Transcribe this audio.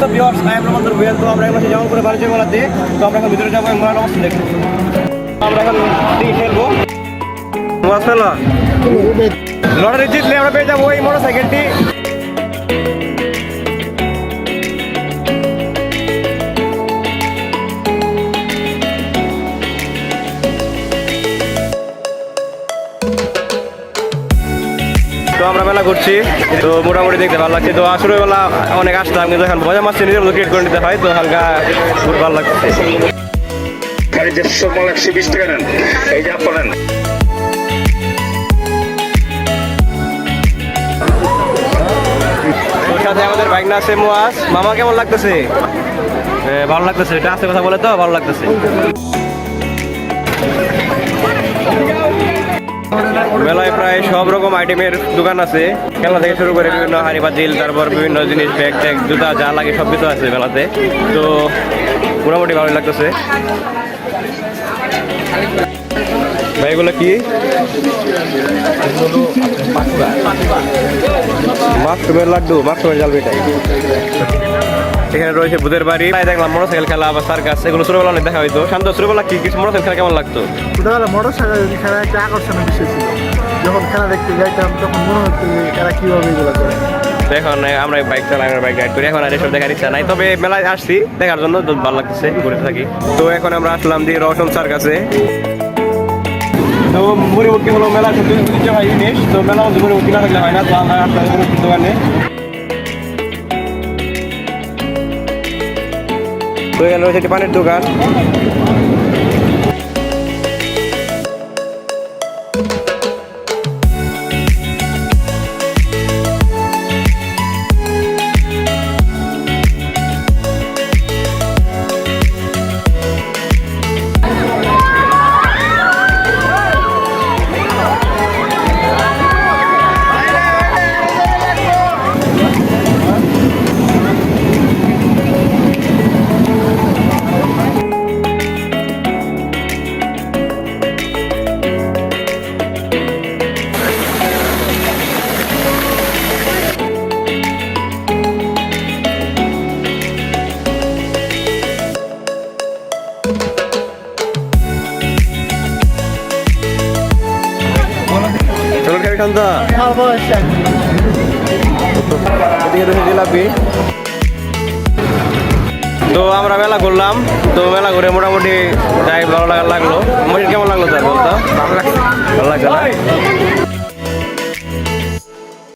তো viewers I am Rahman Rubel. তো আমরা এখন যেমন করে বাণিজ্য মেলাতে, তো আমরা এখন ভিতরে যাবো এবং মেলার অবস্থা দেখবো। আমরা এখন দিয়ে খেলবো মাছ মেলা। লটারি জিতলে আমরা পেয়ে যাবো এই মোটরসাইকেলটি। তো আমরা মেলা করছি, তো মোটামুটি দেখতে ভালো লাগছে। তো আসলে বেলা অনেক আসতাম, কিন্তু এখন মজা মাছ নিজের মতো ক্রিয়েট করে নিতে হয়, তো হালকা খুব ভালো লাগছে। যে 120 টাকা নেন, এই যে আপনার ওর সাথে আমাদের বাইক না আছে মুয়াজ। মামা কেমন লাগতেছে? ভালো লাগতেছে, এটা আছে কথা বলে তো ভালো লাগতেছে। মেলায় প্রায় সব রকম আইটেমের দোকান আছে, খেলনা থেকে শুরু করে বিভিন্ন হাড়ি পাতিল, তারপর বিভিন্ন জিনিস, ব্যাগ ট্যাগ, জুতা যা লাগে সব কিছু আছে মেলাতে। তো মোটামুটি ভালো লাগতেছে। ভাই এগুলো কি? মাশরুমের লাড্ডু, মাশরুমের জাল বেটাই। এখানে রয়েছে ভূতের বাড়ি, দেখলাম মোটরসাইকেল খেলা, আবার সার্কাস, এগুলো ছোটবেলা অনেক দেখা হইতো। শান্ত, ছোটবেলা কি কিছু মোটরসাইকেল খেলা কেমন লাগতো? ছোটবেলা মোটরসাইকেল খেলা একটা আকর্ষণীয় বিষয় ছিল। যখন খেলা দেখতে যাইতাম তখন মনে হতো যে এরা কিভাবে এগুলো করে। এখন আমরা বাইক চালাই, বাইক রাইড করি, এখন আর এসব দেখার ইচ্ছা নাই। তবে মেলায় আসছি দেখার জন্য, তো ভালো লাগতেছে, ঘুরতে থাকি। তো এখন আমরা আসলাম দিয়ে রওশন সার্কাসে। তো মুড়িমুখী হলো মেলার সাথে ঐতিহ্যবাহী জিনিস। তো মেলা মধ্যে মুড়িমুখী না থাকলে হয় না, তো আমরা আসলাম মুড়িমুখির দোকানে। তো এখানে রয়েছে একটি পানির দোকান। চলো খেয়ে খান্তা এদিকে রয়েছে জিলাপি। তো আমরা মেলা করলাম, তো মেলা ঘুরে মোটামুটি যাই ভালো লাগলো। মহিন কেমন লাগলো তার বলতো? ভালো লাগছে না?